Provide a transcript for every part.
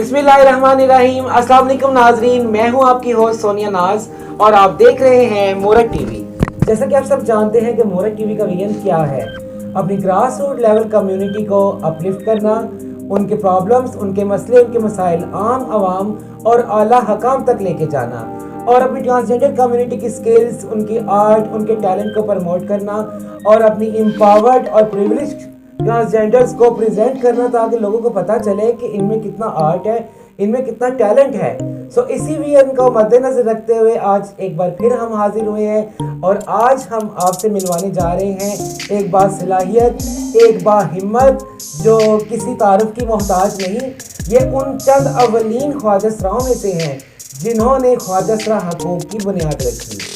बिस्मिल्लाहिर्रहमानिर्रहीम। अस्सलाम वालेकुम नाजरीन, मैं हूं आपकी होस्ट सोनिया नाज और आप देख रहे हैं मोरक टीवी। जैसा कि आप सब जानते हैं कि मोरक टीवी का विजन क्या है, अपनी ग्रास रूट लेवल कम्युनिटी को अपलिफ्ट करना, उनके प्रॉब्लम्स, उनके मसले, उनके मसाइल आम आवाम और आला हकाम तक लेके जाना और अपनी ट्रांसजेंडर कम्युनिटी की स्किल्स, उनकी आर्ट, उनके टैलेंट को प्रमोट करना और अपनी एम्पावर्ड और प्रिविलेज्ड ट्रांसजेंडर्स को प्रेजेंट करना ताकि लोगों को पता चले कि इनमें कितना आर्ट है, इनमें कितना टैलेंट है। सो इसी विजन को मद्देनजर रखते हुए आज एक बार फिर हम हाजिर हुए हैं और आज हम आपसे मिलवाने जा रहे हैं एक बासलाहियत, एक बाहिम्मत जो किसी तारुफ की मोहताज नहीं। ये उन चंद अवलीन ख्वाजसराओं में से हैं जिन्होंने ख्वाजसरा हकूक़ की बुनियाद रखी।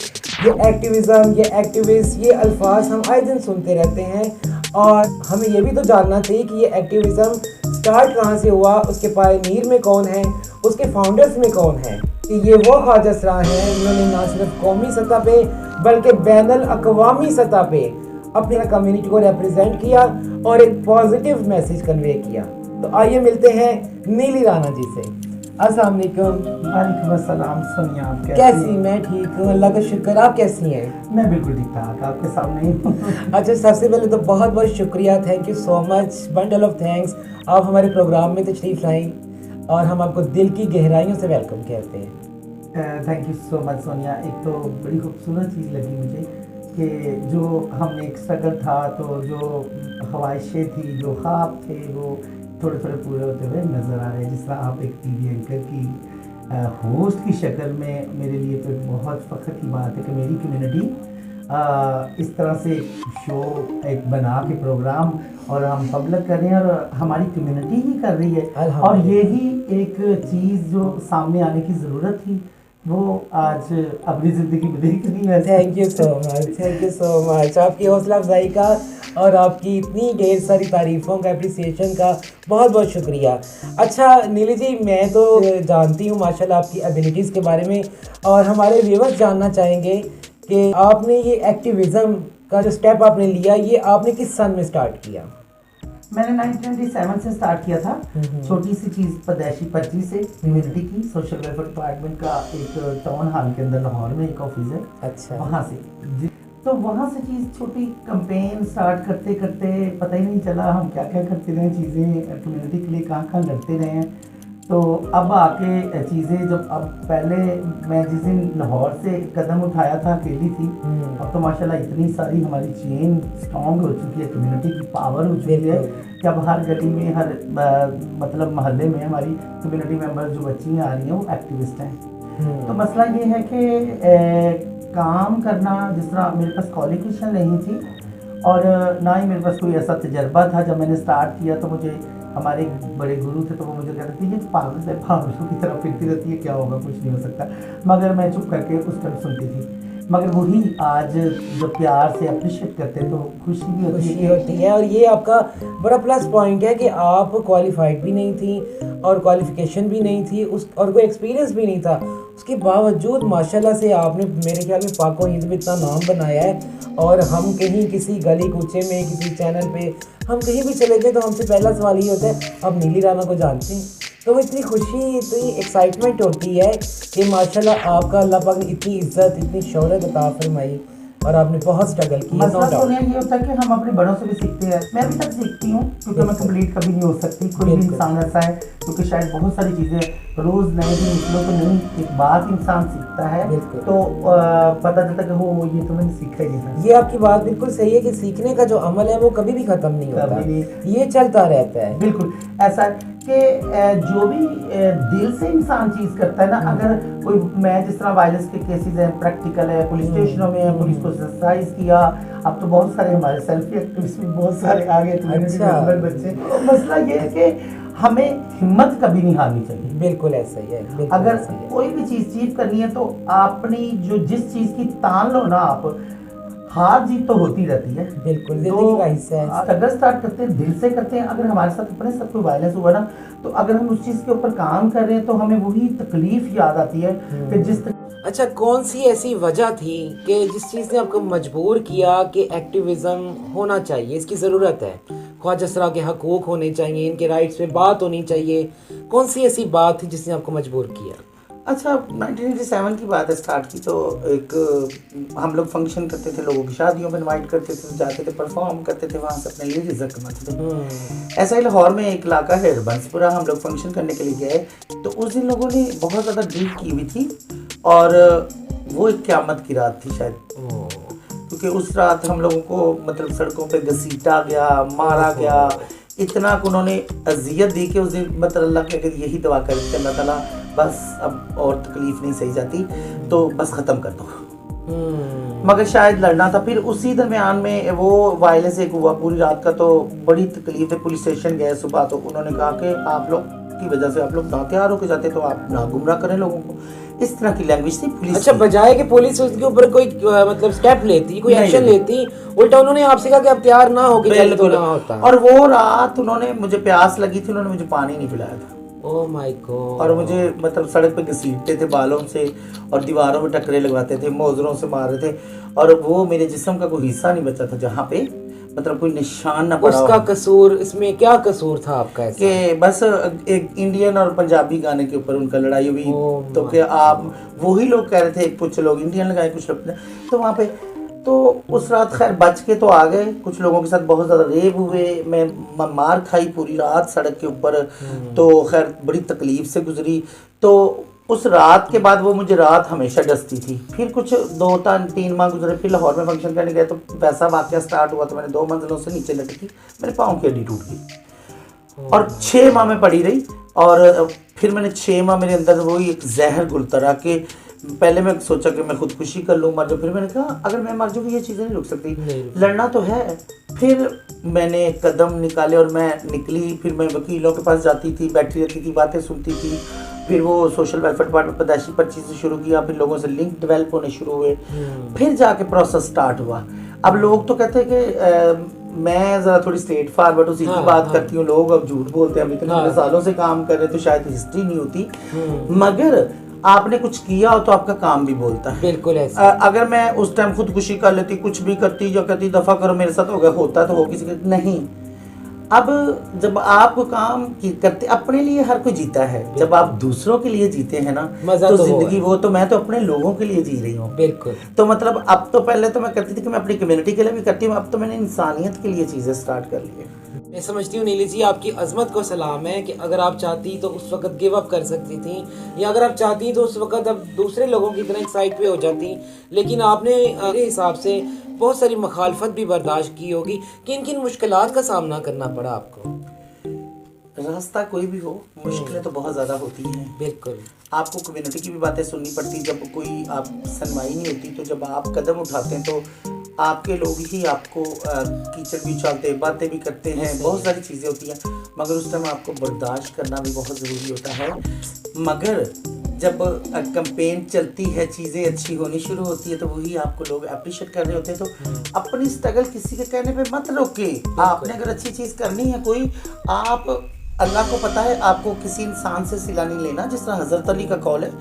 ये एक्टिविज़म, ये एक्टिविस्ट, ये अल्फाज हम आए दिन सुनते रहते हैं और हमें ये भी तो जानना चाहिए कि ये एक्टिविज़म स्टार्ट कहाँ से हुआ, उसके पायनीर में कौन है, उसके फाउंडर्स में कौन है। कि ये वो ख्वाजसरा हैं जिन्होंने ना सिर्फ कौमी सतह पे बल्कि बैनुल अक़वामी सतह पे अपनी कम्युनिटी को रिप्रेजेंट किया और एक पॉजिटिव मैसेज कन्वे किया। तो आइए मिलते हैं नीली राना जी से। अस्सलाम वालेकुम। वालेकुम अस्सलाम। सोनिया, आप कैसी? मैं ठीक हूँ, अल्लाह का शुक्र। आप कैसी हैं? मैं बिल्कुल ठीक ठाक, आपके सामने ही हूँ। अच्छा, सबसे पहले तो बहुत बहुत शुक्रिया, thank you so much, bundle of thanks. आप हमारे प्रोग्राम में तशरीफ़ लाई और हम आपको दिल की गहराइयों से वेलकम कहते हैं। Thank you so much Sonia. एक तो बड़ी खूबसूरत चीज़ लगी मुझे कि जो हमने एक स्ट्रगल था, तो जो ख्वाहिशें थी, जो ख्वाब थे, वो थोड़े थोड़े पूरे होते हुए नज़र आ रहे हैं। जिस तरह आप एक टीवी एंकर की होस्ट की शक्ल में, मेरे लिए तो बहुत फ़ख्र की बात है कि मेरी कम्युनिटी इस तरह से शो एक बना के प्रोग्राम और हम पब्लिक कर रहे हैं और हमारी कम्युनिटी ही कर रही है। और यही एक चीज़ जो सामने आने की ज़रूरत थी वो आज अपनी ज़िंदगी में देख रही है। Thank you so much, thank you so much. आपकी हौसला अफजाई का और आपकी इतनी ढेर सारी तारीफ़ों का, एप्रिसिएशन का बहुत बहुत शुक्रिया। अच्छा नीली जी, मैं तो जानती हूँ माशाल्लाह आपकी एबिलिटीज़ के बारे में और हमारे व्यूअर्स जानना चाहेंगे कि आपने ये एक्टिविज़म का जो स्टेप आपने लिया, ये आपने किस सन में स्टार्ट किया? मैंने 1927 से स्टार्ट किया था, छोटी सी चीज़ पैदाइशी पर्ची से, कम्युनिटी की सोशल वेलफेयर डिपार्टमेंट का एक टाउन हॉल के अंदर लाहौर में एक ऑफिस है। अच्छा। वहाँ से तो वहाँ से चीज़ छोटी कंपेन स्टार्ट करते करते पता ही नहीं चला हम क्या क्या करते रहे, चीज़ें कम्युनिटी के लिए कहाँ कहाँ लड़ते रहे हैं। तो अब आके चीज़ें जब अब पहले मैं जिस दिन लाहौर से कदम उठाया था अकेली थी, अब तो माशाल्लाह इतनी सारी हमारी चेन स्ट्रॉन्ग हो चुकी है, कम्युनिटी की पावर हो चुकी है कि अब हर गली में, हर मतलब मोहल्ले में हमारी कम्युनिटी मेंबर्स जो बच्चियाँ आ रही हैं वो एक्टिविस्ट हैं। तो मसला ये है कि काम करना, जिस तरह मेरे पास क्वालिफिकेशन नहीं थी और ना ही मेरे पास कोई ऐसा तजर्बा था। जब मैंने स्टार्ट किया तो मुझे हमारे बड़े गुरु थे, तो वो मुझे कहते थे ये पागल है, पागलों की तरह फिरती रहती है, क्या होगा, कुछ नहीं हो सकता। मगर मैं चुप करके उस टाइम सुनती थी। मगर वही आज जब प्यार से अप्रिशिएट करते हैं तो खुशी भी होती है। और ये आपका बड़ा प्लस पॉइंट है कि आप क्वालिफाइड भी नहीं थी और क्वालिफिकेशन भी नहीं थी उस और कोई एक्सपीरियंस भी नहीं था, उसके बावजूद माशाल्लाह से आपने मेरे ख्याल में पाको हिंद में इतना नाम बनाया है। और हम कहीं किसी गली कूचे में, किसी चैनल पे, हम कहीं भी चले गए तो हमसे पहला सवाल ये होता है आप नीली राना को जानते हैं। तो वो इतनी खुशी, इतनी एक्साइटमेंट होती है कि माशाल्लाह आपका अल्लाह पाक ने इतनी इज्जत, इतनी शोहरत अता फरमाई और आपने बहुत स्ट्रगल किया। मसला तो ये होता है कि हम अपने बड़ों से भी सीखते हैं। मैं अभी तक सीखती हूँ क्योंकि मैं कंप्लीट कभी नहीं हो सकती, कोई भी इंसान ऐसा है, क्योंकि शायद बहुत सारी चीज़ें रोज़ नए दिन निकलो तो नहीं एक बात इंसान सीखता है, तो पता चलता कि हो ये तो मैंने सीखा ही नहीं। ये आपकी बात बिल्कुल सही है कि सीखने का जो अमल है वो कभी भी ख़त्म नहीं होता, ये चलता रहता है। बिल्कुल ऐसा कि जो भी दिल से इंसान चीज़ करता है ना, अगर कोई, मैं जिस तरह वायलेंस के केसेस हैं, प्रैक्टिकल है, पुलिस स्टेशनों में है, पुलिस को सस्पेंड किया, अब तो बहुत सारे हमारे सेल्फी एक्टिविस्ट भी बहुत सारे आ गए बच्चे। मसला ये है कि हमें हिम्मत कभी नहीं हारनी चाहिए। बिल्कुल ऐसा ही है। अगर कोई भी चीज़ अचीव करनी है तो अपनी जो जिस चीज़ की तान लो ना, आप हार जीत तो होती रहती है। बिल्कुल जिंदगी का हिस्सा है। अगर स्टार्ट करते हैं, दिल से करते हैं, अगर हमारे साथ अपने साथ कोई वायलेंस हुआ ना, तो अगर हम उस चीज़ के ऊपर काम कर रहे हैं तो हमें वही तकलीफ याद आती है कि जिस अच्छा, कौन सी ऐसी वजह थी कि जिस चीज़ ने आपको मजबूर किया कि एक्टिविज़म होना चाहिए, इसकी ज़रूरत है, ख्वाजसरा के हकूक़ होने चाहिए, इनके राइट्स पे बात होनी चाहिए, कौन सी ऐसी बात थी जिसने आपको मजबूर किया? अच्छा, 1987 की बात है, स्टार्ट की तो एक हम लोग फंक्शन करते थे, लोगों की शादियों में इनवाइट करते थे, जाते थे, परफॉर्म करते थे, वहाँ से अपने लिए रिजल्ट कमाते थे। ऐसा ही लाहौर में एक इलाका है बंसपुरा, हम लोग फंक्शन करने के लिए गए, तो उस दिन लोगों ने बहुत ज़्यादा ड्रिंक की हुई थी और वो एक क़यामत की रात थी शायद, क्योंकि उस रात हम लोगों को मतलब सड़कों पे घसीटा गया, मारा गया, इतना कि उन्होंने अजियत दी कि उस दिन मतलब अल्लाह के अगर यही दुआ करें कि अल्लाह ताला बस अब और तकलीफ नहीं सही जाती तो बस ख़त्म कर दो। मगर शायद लड़ना था। फिर उसी दरमियान में वो वायलेंस एक हुआ पूरी रात का, तो बड़ी तकलीफ है। पुलिस स्टेशन गए सुबह, तो उन्होंने कहा कि आप लोग की वजह से आप लोग ना तैयार होकर जाते तो आप ना गुमराह करें लोगों को। इस तरह की लैंग्वेज थी पुलिस। अच्छा, बजाय कि पुलिस उसके ऊपर कोई मतलब स्टेप लेती, कोई एक्शन लेती, उल्टा उन्होंने आपसे कहा कि आप तैयार ना हो के चले तो ना होता। और वो रात उन्होंने, मुझे प्यास लगी थी, उन्होंने मुझे पानी नहीं पिलाया था। Oh my God. और मुझे मतलब सड़क पे घसीटते थे बालों से और दीवारों में टकरे लगवाते थे, मोजरों से मार रहे थे, और वो मेरे जिस्म का कोई हिस्सा नहीं बचा था जहाँ पे मतलब कोई निशान ना पड़ा। उसका कसूर, इसमें क्या कसूर था आपका ऐसा? कि बस एक इंडियन और पंजाबी गाने के ऊपर उनका लड़ाई हुई, तो कि आप वही लोग कह रहे थे, कुछ लोग इंडियन लगाए, कुछ लोग तो वहाँ पे, तो उस रात खैर बच के तो आ गए। कुछ लोगों के साथ बहुत ज़्यादा रेप हुए, मैं मार खाई पूरी रात सड़क के ऊपर, तो खैर बड़ी तकलीफ से गुजरी। तो उस रात के बाद वो मुझे रात हमेशा डसती थी। फिर कुछ 2-3 माह गुजरे, फिर लाहौर में फंक्शन करने गए, तो वैसा वाक़या स्टार्ट हुआ, तो मैंने 2 मंजिलों से नीचे लटकी, मेरे पाँव की हड्डी टूट गई और 6 माह में पड़ी रही। और फिर मैंने 6 माह मेरे अंदर वही एक जहर घुलता के, पहले मैं सोचा कि मैं खुदकुशी कर लूँ, मर जाऊँ, फिर मैंने कहा अगर मैं मर जाऊँगी ये चीज़ें नहीं रुक सकती, लड़ना तो है। फिर मैंने कदम निकाले और मैं निकली। फिर मैं वकीलों के पास जाती थी, बैठी रहती थी, बातें सुनती थी। फिर वो सोशल वेलफेयर डिपार्टमेंट पैदाइशी पर्ची से शुरू किया, फिर लोगों से लिंक डेवलप होने शुरू हुए, फिर जाके प्रोसेस स्टार्ट हुआ। अब लोग तो कहते हैं कि मैं ज़रा थोड़ी स्ट्रेट फॉरवर्ड उसी की बात करती हूँ, लोग अब झूठ बोलते हैं, हम इतने सालों से काम कर रहे तो शायद हिस्ट्री नहीं होती, मगर आपने कुछ किया हो तो आपका काम भी बोलता है। बिल्कुल ऐसा। अगर मैं उस टाइम खुदकुशी कर लेती, कुछ भी करती, जो कहती दफा करो मेरे साथ हो गया, होता तो हो किसी का नहीं। अब जब आप काम करते, अपने लिए हर कोई जीता है, जब आप दूसरों के लिए जीते हैं ना तो जिंदगी वो, तो मैं तो अपने लोगों के लिए जी रही हूँ। बिल्कुल। तो मतलब अब तो पहले तो मैं करती थी कि मैं अपनी कम्युनिटी के लिए भी करती हूँ, अब तो मैंने इंसानियत के लिए चीज़ें स्टार्ट कर ली है। मैं समझती हूँ नीली जी, आपकी अजमत को सलाम है कि अगर आप चाहती तो उस वक्त गिव अप कर सकती थी, या अगर आप चाहती तो उस वक्त अब दूसरे लोगों की तरह एक साइड पे हो जाती, लेकिन आपने मेरे हिसाब से बहुत सारी मुखालफत भी बर्दाश्त की होगी। किन किन मुश्किलात का सामना करना पड़ा आपको? रास्ता कोई भी हो, मुश्किलें तो बहुत ज़्यादा होती हैं। बिल्कुल। आपको कम्युनिटी की भी बातें सुननी पड़ती, जब कोई आप सुनवाई नहीं होती, तो जब आप कदम उठाते हैं तो आपके लोग ही आपको कीचड़ भी उछालते हैं, बातें भी करते हैं, बहुत सारी चीज़ें होती हैं, मगर उस टाइम आपको बर्दाश्त करना भी बहुत ज़रूरी होता है। मगर जब कैंपेन चलती है, चीज़ें अच्छी होनी शुरू होती है, तो वही आपको लोग अप्रिशिएट कर रहे होते हैं। तो अपनी स्ट्रगल किसी के कहने पे मत रोके। आपने अगर अच्छी चीज़ करनी है कोई, आप अल्लाह को पता है, आपको किसी इंसान से सिला नहीं लेना। जिस तरह हज़रत अली का कौल है,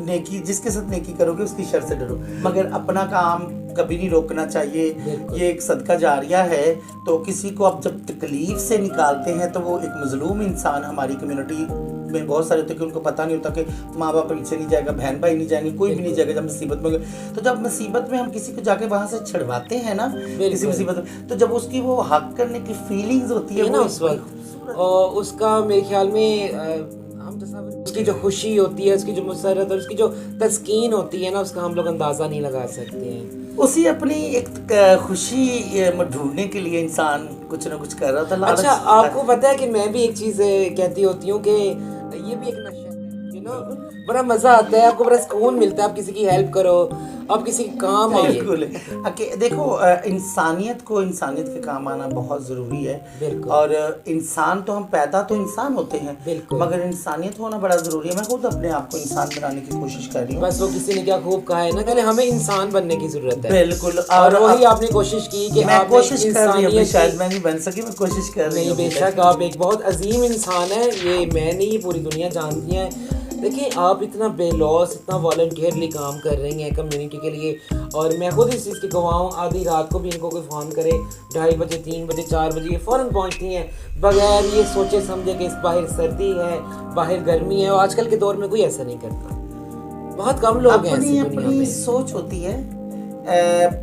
नेकी जिसके साथ नेकी करोगे उसकी शर से डरो, मगर अपना काम कभी नहीं रोकना चाहिए। ये एक सदका जारिया है। तो किसी को आप जब तकलीफ से निकालते हैं, तो वो एक मजलूम इंसान, हमारी कम्युनिटी में बहुत सारे होते हैं कि उनको पता नहीं होता कि माँ बाप पीछे नहीं जाएगा, बहन भाई नहीं जाएंगे, कोई भी नहीं जाएगा जब मुसीबत में। तो जब मुसीबत में हम किसी को जाके वहाँ से छुड़वाते हैं ना, किसी मुसीबत में, तो जब उसकी वो हक करने की फीलिंग्स होती है ना उस वक्त, और उसका मेरे ख्याल में हम उसकी जो खुशी होती है, उसकी जो मुसरत और उसकी जो तस्कीन होती है ना, उसका हम लोग अंदाज़ा नहीं लगा सकते हैं। उसी अपनी एक खुशी ढूंढने के लिए इंसान कुछ ना कुछ कर रहा था। अच्छा, आपको पता है कि मैं भी एक चीज़ कहती होती हूँ कि ये भी एक नशा है, यू नो, बड़ा मज़ा आता है, आपको बड़ा सुकून मिलता है, आप किसी की हेल्प करो, आप किसी के काम आइए। बिल्कुल। देखो, इंसानियत को इंसानियत के काम आना बहुत ज़रूरी है। और इंसान तो हम पैदा तो इंसान होते हैं, मगर इंसानियत होना बड़ा ज़रूरी है। मैं खुद अपने आप को इंसान बनाने की कोशिश कर रही हूँ। बस वो किसी ने क्या खूब कहा है ना, पहले हमें इंसान बनने की ज़रूरत है। बिल्कुल। और वही आपने कोशिश की कि मैं कोशिश कर रही हूँ, शायद मैं नहीं बन सकी, मैं कोशिश कर रही हूँ। बेशक आप एक बहुत अजीम इंसान है, ये मैं नहीं, ये पूरी दुनिया जानती है। देखिए आप इतना बेलॉस इतना वॉलंटियरली काम कर रही हैं कम्युनिटी के लिए, और मैं खुद इस चीज़ की गवाह हूँ। आधी रात को भी इनको कोई फ़ोन करे 2:30 बजे 3 बजे 4 बजे ये फ़ौरन पहुँचती हैं बगैर ये सोचे समझे कि इस बाहर सर्दी है बाहर गर्मी है, और आजकल के दौर में कोई ऐसा नहीं करता, बहुत कम लोग हैं ऐसी दुनिया अपनी में। सोच होती है।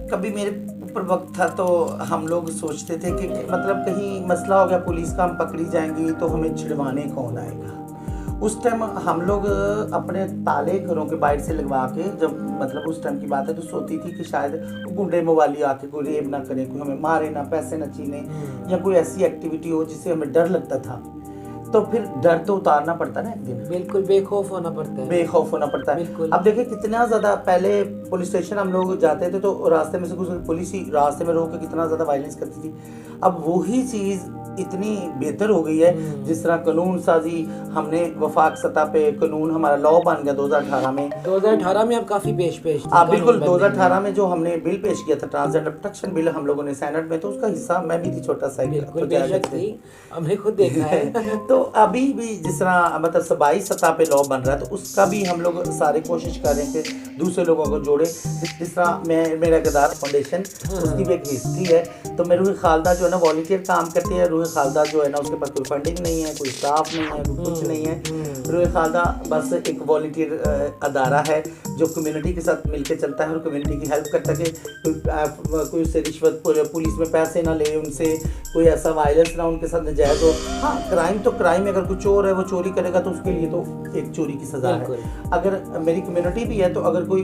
कभी मेरे ऊपर वक्त था तो हम लोग सोचते थे कि मतलब कहीं मसला हो गया, पुलिस का हम पकड़ी जाएंगी तो हमें छिड़वाने कौन आएगा। उस टाइम हम लोग अपने ताले घरों के बाहर से लगवा के, जब मतलब उस टाइम की बात है, तो सोचती थी कि शायद गुंडे मवाली आके कोई रेप ना करे, कोई हमें मारे ना, पैसे ना छीने, या कोई ऐसी एक्टिविटी हो जिससे हमें डर लगता था। तो फिर डर तो उतारना पड़ता ना एक दिन, बिल्कुल बेखौफ होना पड़ता है, बेखौफ होना पड़ता है। बिल्कुल। अब देखिए कितना ज्यादा पहले पुलिस स्टेशन हम लोग जाते थे तो रास्ते में से कुछ पुलिस ही रास्ते में रोक के कितना ज्यादा वायलेंस करती थी। अब वही चीज इतनी बेहतर हो गई है, जिस तरह कानून साजी हमने वफाक सतह पे कानून हमारा लॉ बन गया 2018 में। 2018 में अब काफी पेश बिल्कुल 2018 में जो हमने बिल पेश किया था, ट्रांसजेंडर प्रोटेक्शन बिल, हम लोगों ने सेनेट में, तो उसका हिस्सा मैं भी थी, छोटा सा बिल्कुल बेशक थी, हमने खुद देखा है। तो अभी भी जिस तरह मतलब सूबाई सतह पे लॉ बन रहा है, तो उसका भी हम लोग सारे कोशिश कर रहे हैं कि दूसरे लोगों को जोड़े। जिस तरह मेरा गदार फाउंडेशन, उसकी भी एक हिस्ट्री है। तो मैं रूह खालदा जो है ना वॉलंटियर काम करती है। रूह खालदा जो है ना उसके पास कोई फंडिंग नहीं है, कोई स्टाफ नहीं है, कोई कुछ नहीं है। रूह खालदा बस एक वॉलंटियर अदारा है जो कम्युनिटी के साथ मिलकर चलता है और कम्युनिटी की हेल्प करता है कि कोई उससे रिश्वत पुलिस में पैसे ना ले, उनसे कोई ऐसा वायलेंस ना उनके साथ नजायज हो। हाँ, क्राइम तो क्राइम है, अगर कोई चोर है वो चोरी करेगा तो उसके लिए तो एक चोरी की सजा है। अगर मेरी कम्युनिटी भी है तो अगर कोई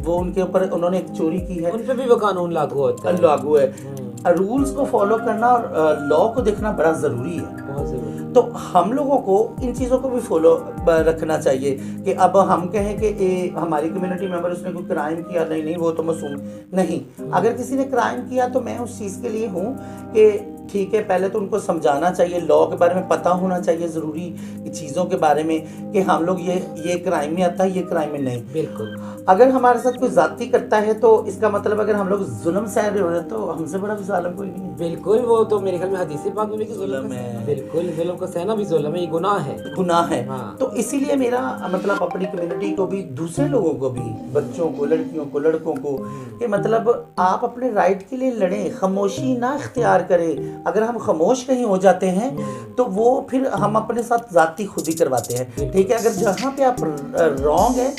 वो उनके ऊपर उन्होंने एक चोरी की है, उन पे भी वो कानून लागू होता है, लागू है। रूल्स को फॉलो करना और लॉ को देखना बड़ा जरूरी है, बहुत जरूरी। तो हम लोगों को इन चीज़ों को भी फॉलो रखना चाहिए कि अब हम कहें कि हमारी कम्युनिटी मेंबर उसने कोई क्राइम किया, नहीं नहीं वो तो मासूम नहीं। अगर किसी ने क्राइम किया तो मैं उस चीज़ के लिए हूँ कि ठीक है, पहले तो उनको समझाना चाहिए, लॉ के बारे में पता होना चाहिए ज़रूरी चीज़ों के बारे में कि हम लोग ये क्राइम में आता है, ये क्राइम में नहीं। बिल्कुल। अगर हमारे साथ कोई जाती करता है तो इसका मतलब अगर हम लोग जुल्म सह रहे हो रहे तो हमसे बड़ा भी जालिम कोई नहीं है। बिल्कुल, वो तो मेरे ख्याल में हदीस पाक में भी जुल्म है। बिल्कुल, जुल्म को सहना भी जुल्म है, ये गुनाह है, गुनाह है। हाँ। तो इसीलिए मेरा मतलब अपनी कम्युनिटी को भी, दूसरे लोगों को भी, बच्चों को, लड़कियों को, लड़कों को, कि मतलब आप अपने राइट के लिए लड़ें, खामोशी ना इख्तियार करें। अगर हम खामोश कहीं हो जाते हैं तो वो फिर हम अपने साथ जाती खुद ही करवाते हैं। ठीक है, अगर जहाँ पे आप रॉन्ग है,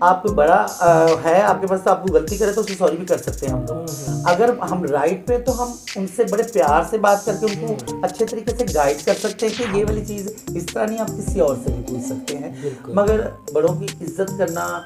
आप बड़ा है आपके पास, तो आपको गलती करे तो उसकी सॉरी भी कर सकते हैं हम लोग। अगर हम राइट पे तो हम उनसे बड़े प्यार से बात करके उनको अच्छे तरीके से गाइड कर सकते हैं कि ये वाली चीज़ इस तरह नहीं, आप किसी और से भी पूछ सकते हैं। मगर बड़ों की इज्जत करना,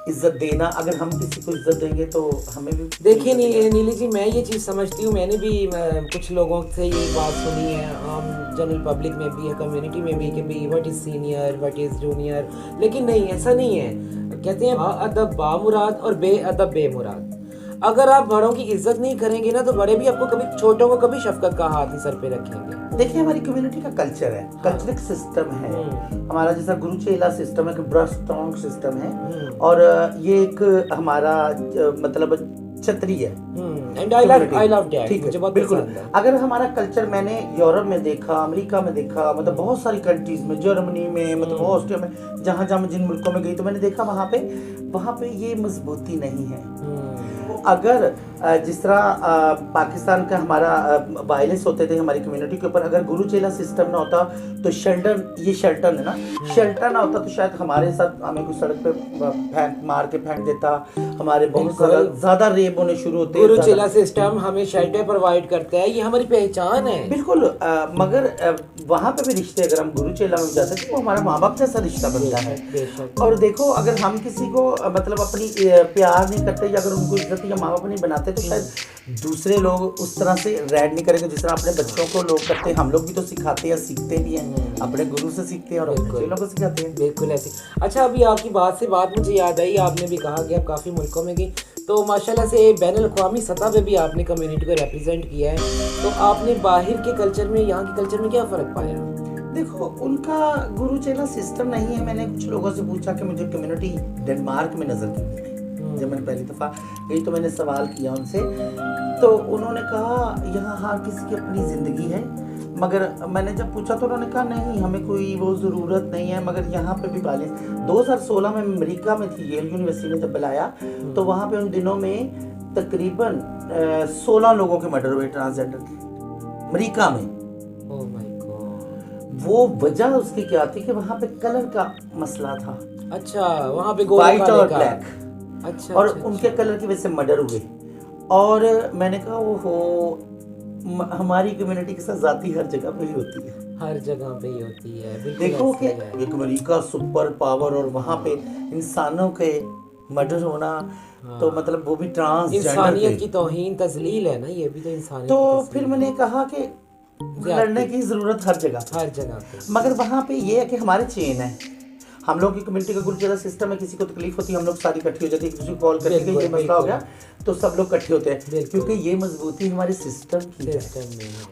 इज्जत देना, अगर हम किसी को इज्जत देंगे तो हमें भी। देखिए नीली जी, मैं ये चीज़ समझती हूँ, मैंने भी कुछ लोगों से ये बात सुनी है, आम जनरल पब्लिक में भी है, कम्युनिटी में भी, कि भाई what is senior, what is junior, लेकिन नहीं, ऐसा नहीं है। कहते हैं बाअदब बामुराद और बेअदब बेमुराद। अगर आप बड़ों की इज्जत नहीं करेंगे ना तो बड़े भी आपको कभी, छोटों को कभी शफकत का हाथ ही सर पे रखेंगे। देखिए हमारी कम्युनिटी का कल्चर है, कल्चरल सिस्टम है हमारा, जैसा गुरु चेला सिस्टम है, बड़ा स्ट्रॉन्ग सिस्टम है, और ये एक हमारा मतलब छतरी है। एंड आई लव दैट, ठीक मुझे है, बहुत बिल्कुल। पसंद है। अगर हमारा कल्चर मैंने यूरोप में देखा, अमेरिका में देखा, मतलब बहुत सारी कंट्रीज में, जर्मनी में, मतलब ऑस्ट्रिया में, जहाँ जहाँ मैं जिन मुल्कों में गई तो मैंने देखा वहाँ पे ये मजबूती नहीं है। अगर जिस तरह पाकिस्तान का हमारा वायलेंस होते थे हमारी कम्युनिटी के ऊपर, अगर गुरु चेला सिस्टम ना होता तो शेल्टन है ना, शेल्टर ना होता तो शायद हमारे साथ हमें कुछ सड़क पे मार के फेंक देता, हमारे बहुत ज्यादा रेप होने शुरू होते। गुरु चेला सिस्टम हमें शेल्टर प्रोवाइड करता है, ये हमारी पहचान है। बिल्कुल, मगर वहाँ पे भी रिश्ते, अगर हम गुरु चेला में जाते हैं तो हमारा माँ बाप जैसा रिश्ता बनता है। और देखो अगर हम किसी को मतलब अपनी प्यार नहीं करते या अगर उनको इज्जत या माँ बाप नहीं बनाते तो शायद दूसरे लोग उस तरह से रैड नहीं करेंगे जिस तरह अपने बच्चों को लोग करते हैं। हम लोग भी तो सिखाते हैं, सीखते भी हैं, अपने गुरु से सीखते हैं और अपने चेलों को सिखाते हैं। बिल्कुल ऐसे। अच्छा, अभी आपकी बात से बात मुझे याद आई, आपने भी कहा कि आप काफ़ी मुल्कों में गई, तो माशाल्लाह से बैनुल अक़वामी सतह पे भी आपने कम्युनिटी को रिप्रेजेंट किया है, तो आपने बाहर के कल्चर में यहाँ के कल्चर में क्या फ़र्क पाया? देखो उनका गुरु चेला सिस्टम नहीं है। मैंने कुछ लोगों से पूछा कि मुझे कम्युनिटी डेनमार्क में नज़र क्यों नहीं, जब मैंने पहली दफ़ा गई तो मैंने सवाल किया उनसे, तो उन्होंने कहा यहाँ हर किसी की अपनी ज़िंदगी है, मगर मैंने जब पूछा तो उन्होंने कहा नहीं, हमें कोई वो ज़रूरत नहीं है। मगर यहाँ पे भी वायलेंस 2016 में अमेरिका में थी, येल यूनिवर्सिटी ने जब बुलाया तो वहाँ पे उन दिनों में तकरीबन 16 लोगों के मर्डर हुए ट्रांसजेंडर के, अमेरिका में। Oh my God. वो वजह उसकी क्या थी कि वहाँ पे कलर का मसला था। अच्छा, वहाँ पे वाइट और ब्लैक। अच्छा, और अच्छा, उनके कलर की वजह से मर्डर हुए। और मैंने कहा वो हमारी कम्युनिटी के साथ जाती हर जगह पे ही होती है, हर जगह पे ही होती है। बिल्कुल देखो ऐसा कि ही है। एक अमेरिका सुपर पावर और वहाँ पे इंसानों के मर्डर होना, तो मतलब वो भी ट्रांसजेंडर इंसानियत के। की तौहीन तजलील है ना, ये भी तो इंसानियत तो की तस्लील फिर मैंने कहा कि लड़ने की जरूरत हर जगह पे। हर जगह पे। मगर वहाँ पे ये है कि हमारे चेन है, हम लोग की कम्युनिटी का कुछ ज़्यादा सिस्टम है, किसी को तकलीफ होती है हम लोग सारी इकट्ठी हो जाती है, किसी को कॉल करके कि ये मसला हो गया तो सब लोग इकट्ठे होते हैं, क्योंकि ये मजबूती हमारे सिस्टम की है।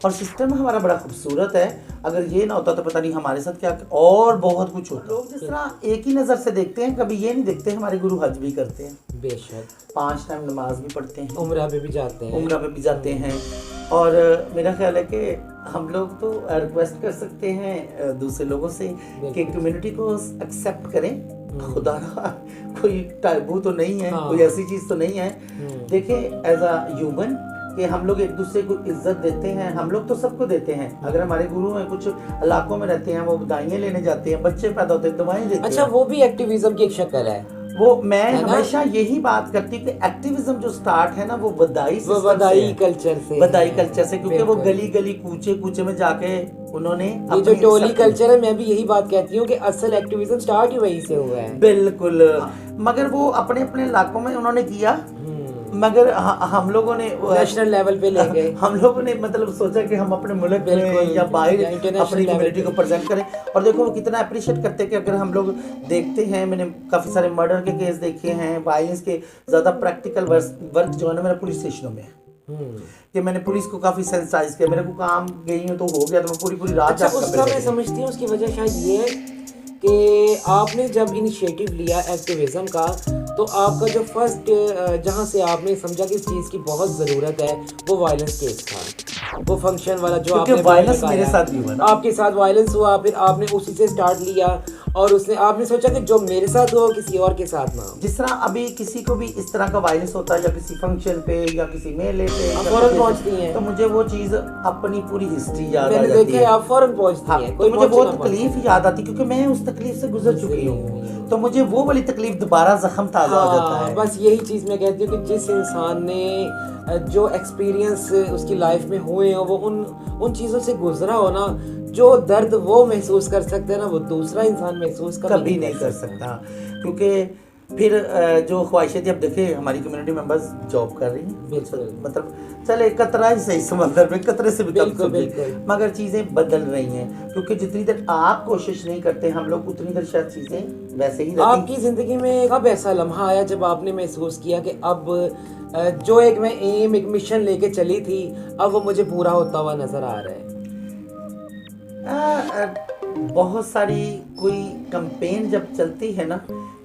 और सिस्टम हमारा बड़ा खूबसूरत है, अगर ये ना होता तो पता नहीं हमारे साथ क्या और बहुत कुछ होता। लोग जिस तरह एक ही नज़र से देखते हैं, कभी ये नहीं देखते हमारे गुरु हज भी करते हैं, बेशक 5 टाइम नमाज भी पढ़ते हैं, उम्रा पे भी जाते हैं, उम्रा पे भी जाते हैं। और मेरा ख्याल है कि हम लोग तो रिक्वेस्ट कर सकते हैं दूसरे लोगों से कि कम्युनिटी को एक्सेप्ट करें। खुदा ना कोई टाइबू तो नहीं है, कोई ऐसी चीज़ तो नहीं है। देखिए एज अ ह्यूमन कि हम लोग एक दूसरे को इज्जत देते हैं, हम लोग तो सबको देते हैं। अगर हमारे गुरु हैं, कुछ इलाकों में रहते हैं, वो बधाइयाँ लेने जाते हैं, बच्चे पैदा होते हैं, दवाएं देते हैं। अच्छा, वो भी एक्टिविज्म की एक शक्ल है। वो मैं हमेशा यही बात करती हूँ कि एक्टिविज्म जो स्टार्ट है ना वो बदाई कल्चर से, बदाई कल्चर से, क्योंकि वो गली गली कूचे कूचे में जाके उन्होंने ये जो टोली कल्चर है, मैं भी यही बात कहती हूँ कि असल एक्टिविज्म स्टार्ट ही वहीं से हुआ है। बिल्कुल, मगर वो अपने अपने इलाकों में उन्होंने किया, मगर हम लोगों ने नेशनल लेवल पे ले गए। हम लोगों ने मतलब सोचा कि हम अपने मुल्क में या बाहर अपनी कम्युनिटी को प्रेजेंट करें। और देखो वो कितना अप्रिशिएट करते हैं कि अगर हम लोग देखते हैं, मैंने काफ़ी सारे मर्डर के केस देखे हैं, वायलेंस के ज़्यादा प्रैक्टिकल वर्क जो है ना मेरा पुलिस स्टेशनों में कि मैंने पुलिस को काफ़ी सेंसिटाइज किया। मेरे को काम गई हूँ तो हो गया, तो मैं पूरी रात। अच्छा, उसका मैं समझती हूँ उसकी वजह शायद ये कि आपने जब इनिशिएटिव लिया एक्टिविज्म का, तो आपका जो फर्स्ट जहाँ से आपने समझा कि इस चीज़ की बहुत ज़रूरत है वो वायलेंस केस था, वो फंक्शन वाला जो आपने वायलेंस मेरे साथ भी हुआ ना, आपके साथ वायलेंस हुआ, फिर आपने उसी से स्टार्ट लिया और उसने आपने सोचा कि जो मेरे साथ हुआ किसी और के साथ ना हो। जिस तरह अभी किसी को भी इस तरह का वायलेंस होता है या किसी फंक्शन पे या किसी मेले पे फौरन पहुंचती हैं, तो मुझे वो चीज़ अपनी पूरी हिस्ट्री याद आ जाती है। आप फौरन पहुंचती हैं, तो मुझे वो तकलीफ याद आती क्योंकि मैं उस तकलीफ से गुजर चुकी हूँ, तो मुझे वो वाली तकलीफ दोबारा जख्म ताज़ा हो जाता है। बस यही चीज़ मैं कहती हूँ कि जिस इंसान ने जो एक्सपीरियंस उसकी लाइफ में हुए हो, वो उन चीज़ों से गुजरा हो ना, जो दर्द वो महसूस कर सकते हैं ना, वो दूसरा इंसान महसूस कभी नहीं कर सकता। क्योंकि फिर जो ख्वाहिशें थी, अब देखिए हमारी कम्युनिटी मेंबर्स जॉब कर रही हैं, मतलब चले कतरा ही सही समंदर में, कतरे से भी कम, मगर चीज़ें बदल रही हैं। क्योंकि जितनी देर आप कोशिश नहीं करते हम लोग, उतनी देर शायद चीज़ें वैसे ही रहती। आपकी ज़िंदगी में कब ऐसा लम्हा आया जब आपने महसूस किया कि अब जो एक मैं एक मिशन लेके चली थी, अब वो मुझे पूरा होता हुआ नजर आ रहा है? बहुत सारी कोई कैंपेन जब चलती है ना,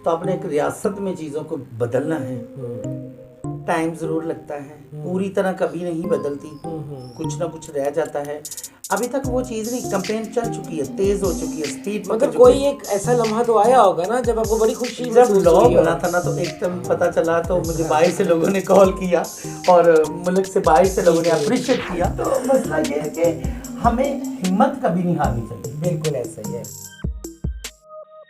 तो अपने एक रियासत में चीज़ों को बदलना है, टाइम ज़रूर लगता है, पूरी तरह कभी नहीं बदलती, कुछ ना कुछ रह जाता है। अभी तक वो चीज़ नहीं, कैंपेन चल चुकी है, तेज़ हो चुकी है, स्पीड। मतलब कोई एक ऐसा लम्हा तो आया होगा ना जब आपको बड़ी खुशी, जब लॉ बना था ना, तो एकदम पता चला, तो मुझे बाहर से लोगों ने कॉल किया और मुल्क से बाहर से लोगों ने अप्रिशिएट किया। तो मसला ये है कि हमें हिम्मत कभी नहीं हारनी चाहिए। बिल्कुल ऐसा ही है।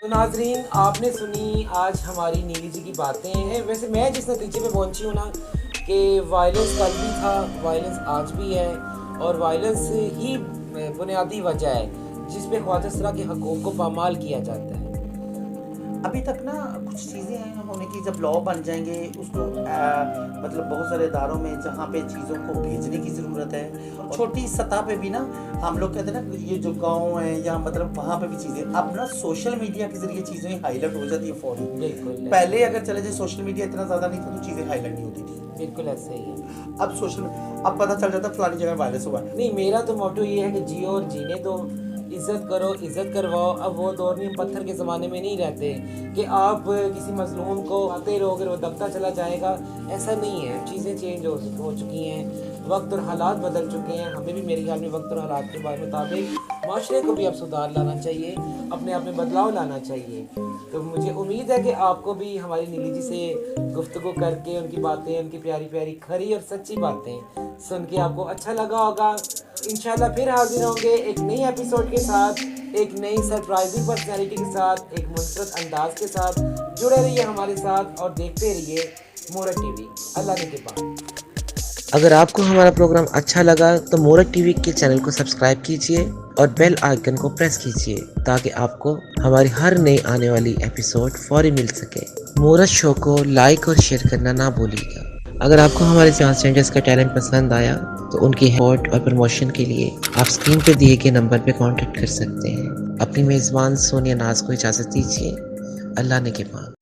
तो नाजरीन, आपने सुनी आज हमारी नीली जी की बातें हैं। वैसे मैं जिस नतीजे पे पहुंची हूँ ना कि वायलेंस कल भी था, वायलेंस आज भी है, और वायलेंस ही बुनियादी वजह है जिस पे ख्वाजा के हकूक़ को पामाल किया जाता है। अभी तक ना कुछ चीज़ें होने की, जब लॉ बन जाएंगे उसको मतलब बहुत सारे इदारों में जहाँ पे चीज़ों को भेजने की ज़रूरत है। छोटी सतह पे भी ना हम लोग कहते हैं ना, ये जो गांव है या मतलब वहाँ पे भी चीज़ें अब ना सोशल मीडिया के ज़रिए चीज़ें हाईलाइट हो जाती है फौरन। बिल्कुल, पहले अगर चले जाए सोशल मीडिया इतना ज़्यादा नहीं था तो चीज़ें हाईलाइट नहीं होती थी। बिल्कुल ऐसे ही है। अब पता चल जाता फलानी जगह वायलेंस हुआ। नहीं, मेरा तो मोटो ये है कि जियो और जीने दो, इज़्ज़त करो, इज़्ज़त करवाओ। अब वो दौर नहीं, पत्थर के ज़माने में नहीं रहते कि आप किसी मजलूम को आते रहोगे वो दबता चला जाएगा, ऐसा नहीं है। चीज़ें चेंज हो चुकी हैं। वक्त और हालात बदल चुके हैं, हमें भी मेरे ख्याल में वक्त और हालात के मुताबिक माशरे को भी अब सुधार लाना चाहिए, अपने आप में बदलाव लाना चाहिए। तो मुझे उम्मीद है कि आपको भी हमारी नीली जी से गुफ्तगू करके उनकी बातें, उनकी प्यारी प्यारी खरी और सच्ची बातें सुन के आपको अच्छा लगा होगा। इंशाल्लाह फिर हाजिर होंगे एक नई एपिसोड के साथ, एक नई सरप्राइजिंग पर्सनैलिटी के साथ, एक मुनफरद अंदाज के साथ। जुड़े रहिए हमारे साथ और देखते रहिए मोरक टीवी। अल्लाह ने के बाद। अगर आपको हमारा प्रोग्राम अच्छा लगा तो मोरक टीवी के चैनल को सब्सक्राइब कीजिए और बेल आइकन को प्रेस कीजिए ताकि आपको हमारी हर नई आने वाली एपिसोड फौरी मिल सके। मोरक शो को लाइक और शेयर करना ना भूलिएगा। अगर आपको हमारे ट्रांसजेंडर्स का टैलेंट पसंद आया तो उनकी सपोर्ट और प्रमोशन के लिए आप स्क्रीन पर दिए गए नंबर पर कांटेक्ट कर सकते हैं। अपनी मेज़बान सोनिया नाज को इजाज़त दीजिए। अल्लाह ने के बाद।